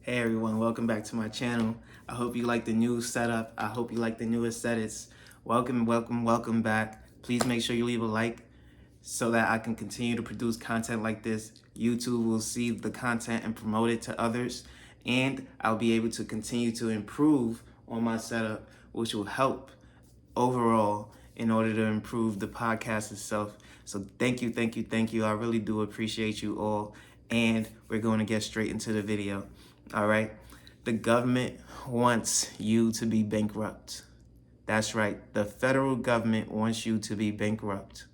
Hey everyone, welcome back to my channel. I hope you like the new setup. I hope you like the new aesthetics. Welcome back. Please make sure you leave a like so that I can continue to produce content like this. YouTube will see the content and promote it to others, and I'll be able to continue to improve on my setup, which will help overall in order to improve the podcast itself. So thank you. I really do appreciate you all. And we're going to get straight into the video. All right. The government wants you to be bankrupt. That's right. The federal government wants you to be bankrupt.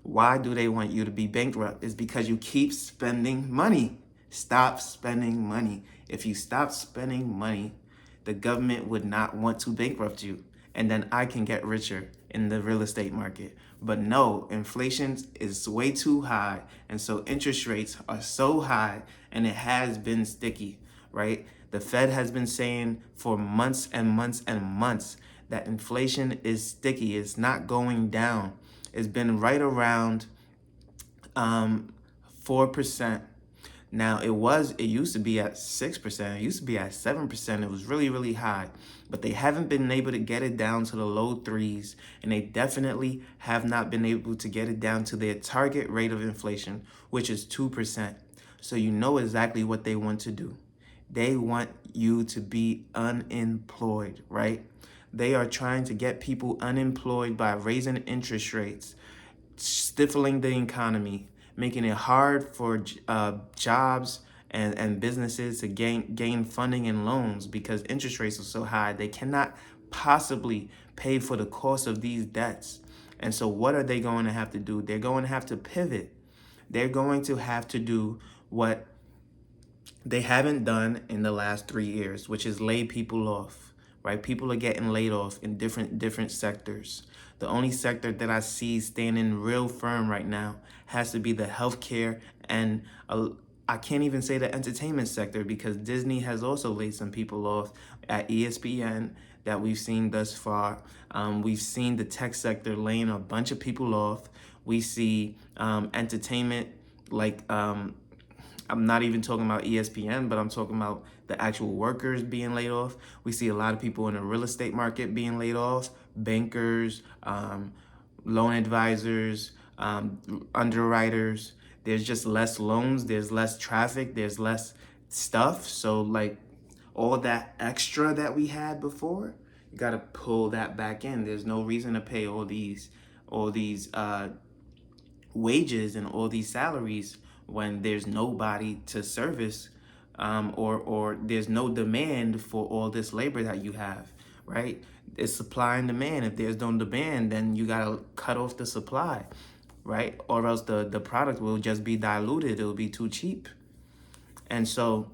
Why do they want you to be bankrupt? It's because you keep spending money. Stop spending money. If you stop spending money, the government would not want to bankrupt you. And then I can get richer in the real estate market. But no, inflation is way too high. And so interest rates are so high, and it has been sticky, right? The Fed has been saying for months and months and months that inflation is sticky. It's not going down. It's been right around 4%. Now it used to be at 6%. It used to be at 7%. It was really high, but they haven't been able to get it down to the low threes, and they definitely have not been able to get it down to their target rate of inflation, which is 2%. So you know exactly what they want to do. They want you to be unemployed, right? They are trying to get people unemployed by raising interest rates, stifling the economy, making it hard for jobs and businesses to gain funding and loans because interest rates are so high. They cannot possibly pay for the cost of these debts. And so what are they going to have to do? They're going to have to pivot. They're going to have to do what they haven't done in the last 3 years, which is lay people off, right? People are getting laid off in different sectors. The only sector that I see standing real firm right now has to be the healthcare and I can't even say the entertainment sector because Disney has also laid some people off at ESPN that we've seen thus far. We've seen the tech sector laying a bunch of people off. We see entertainment like I'm not even talking about ESPN, but I'm talking about the actual workers being laid off. We see a lot of people in the real estate market being laid off, bankers, loan advisors, underwriters. There's just less loans, there's less traffic, there's less stuff. So like all that extra that we had before, you got to pull that back in. There's no reason to pay all these wages and all these salaries when there's nobody to service, or there's no demand for all this labor that you have, right? It's supply and demand. If there's no demand, then you gotta cut off the supply, right? Or else the product will just be diluted. It'll be too cheap. And so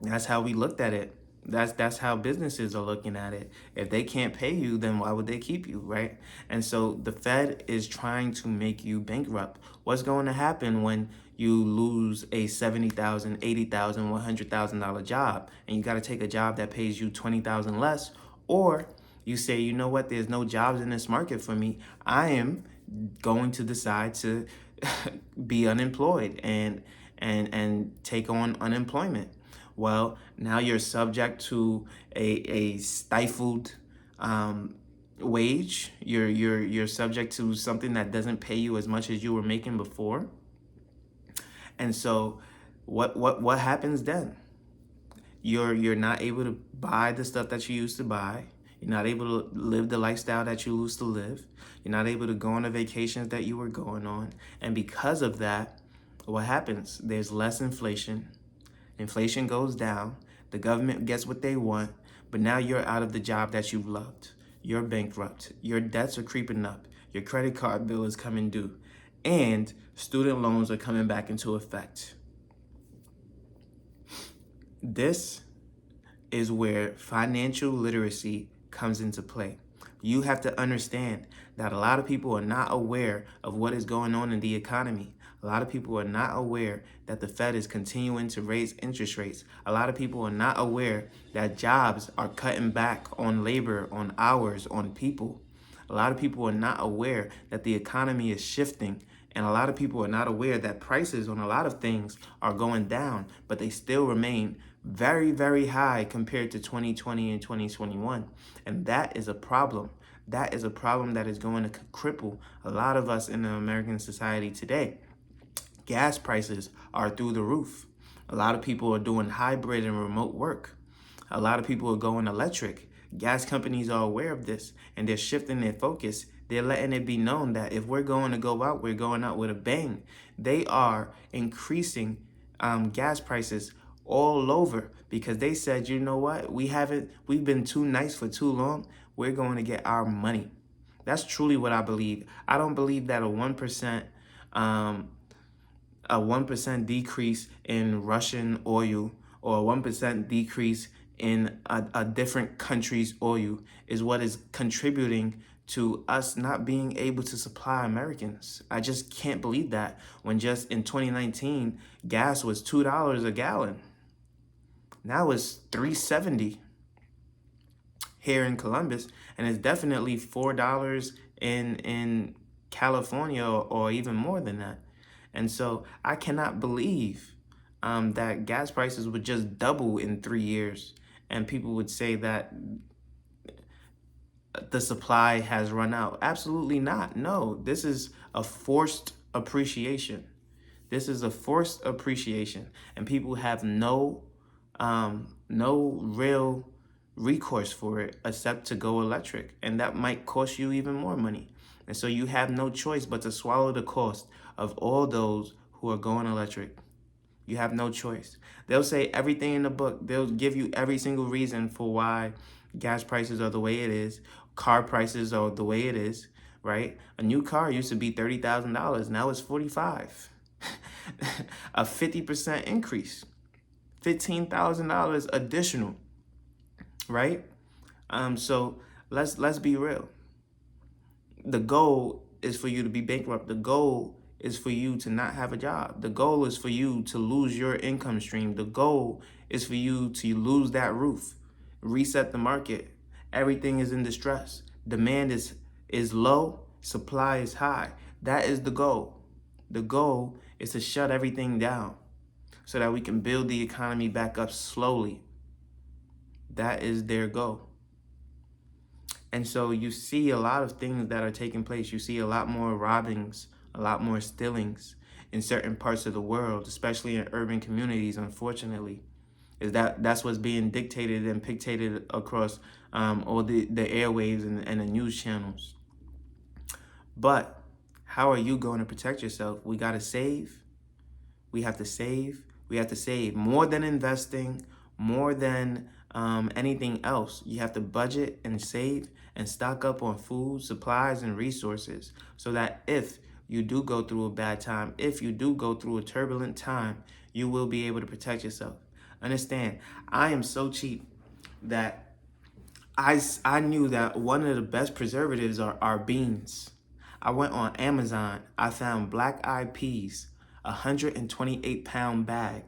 that's how we looked at it. That's how businesses are looking at it. If they can't pay you, then why would they keep you, right? And so the Fed is trying to make you bankrupt. What's going to happen when you lose a $70,000, $80,000, $100,000 job, and you got to take a job that pays you $20,000 less, or you say, you know what, there's no jobs in this market for me. I am going to decide to be unemployed and take on unemployment. Well, now you're subject to a stifled wage. You're subject to something that doesn't pay you as much as you were making before. And so what happens then? You're not able to buy the stuff that you used to buy. You're not able to live the lifestyle that you used to live. You're not able to go on the vacations that you were going on. And because of that, what happens? There's less inflation. Inflation goes down, the government gets what they want, but now you're out of the job that you loved. You're bankrupt. Your debts are creeping up. Your credit card bill is coming due. And student loans are coming back into effect. This is where financial literacy comes into play. You have to understand that a lot of people are not aware of what is going on in the economy. A lot of people are not aware that the Fed is continuing to raise interest rates. A lot of people are not aware that jobs are cutting back on labor, on hours, on people. A lot of people are not aware that the economy is shifting And a lot of people are not aware that prices on a lot of things are going down, but they still remain very, very high compared to 2020 and 2021. And that is a problem. That is a problem that is going to cripple a lot of us in the American society today. Gas prices are through the roof. A lot of people are doing hybrid and remote work. A lot of people are going electric. Gas companies are aware of this and they're shifting their focus. They're letting it be known that if we're going to go out, we're going out with a bang. They are increasing gas prices all over because they said, you know what, we've been too nice for too long. We're going to get our money. That's truly what I believe. I don't believe that a 1% decrease in Russian oil or a 1% decrease in a different country's oil is what is contributing to us not being able to supply Americans. I just can't believe that when just in 2019, gas was $2 a gallon. Now it's $3.70 here in Columbus, and it's definitely $4 in California or even more than that. And so I cannot believe that gas prices would just double in 3 years. And people would say that the supply has run out. Absolutely not. No, this is a forced appreciation. This is a forced appreciation. And people have no real recourse for it except to go electric. And that might cost you even more money. And so you have no choice but to swallow the cost of all those who are going electric. You have no choice. They'll say everything in the book. They'll give you every single reason for why gas prices are the way it is. Car prices are the way it is, right? A new car used to be $30,000. Now it's $45,000. A 50% increase. $15,000 additional, right? So let's be real. The goal is for you to be bankrupt. The goal is for you to not have a job. The goal is for you to lose your income stream. The goal is for you to lose that roof, reset the market. Everything is in distress. Demand is low, supply is high. That is the goal. The goal is to shut everything down so that we can build the economy back up slowly. That is their goal. And so you see a lot of things that are taking place. You see a lot more robbings, a lot more stealings in certain parts of the world, especially in urban communities, unfortunately. That's what's being dictated and dictated across all the airwaves and the news channels. But how are you going to protect yourself? We got to save. We have to save. We have to save more than investing, more than anything else. You have to budget and save and stock up on food, supplies, and resources so that if you do go through a bad time, if you do go through a turbulent time, you will be able to protect yourself. Understand, I am so cheap that I knew that one of the best preservatives are beans. I went on Amazon. I found black-eyed peas, 128-pound bag.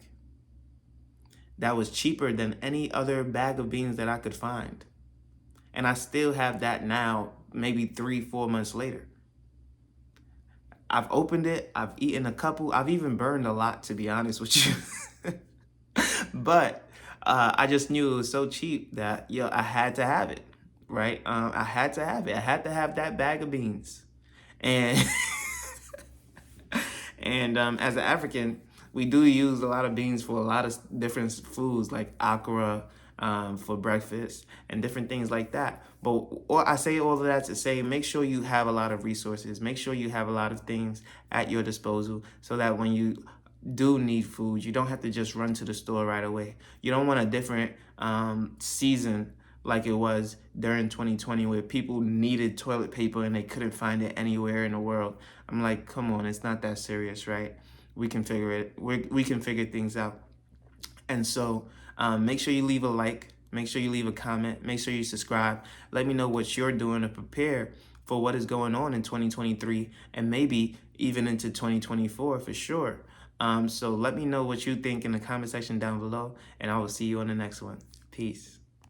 That was cheaper than any other bag of beans that I could find. And I still have that now, maybe 3-4 months later. I've opened it. I've eaten a couple. I've even burned a lot, to be honest with you. But I just knew it was so cheap that, I had to have it, right? I had to have it. I had to have that bag of beans. And and as an African, we do use a lot of beans for a lot of different foods like okra for breakfast and different things like that. But I say all of that to say, make sure you have a lot of resources. Make sure you have a lot of things at your disposal so that when you do need food, you don't have to just run to the store right away. You don't want a different season like it was during 2020 where people needed toilet paper and they couldn't find it anywhere in the world. I'm like, come on, it's not that serious, right? We can figure it. We can figure things out. And so make sure you leave a like. Make sure you leave a comment. Make sure you subscribe. Let me know what you're doing to prepare for what is going on in 2023 and maybe even into 2024 for sure. So let me know what you think in the comment section down below, and I will see you on the next one. Peace.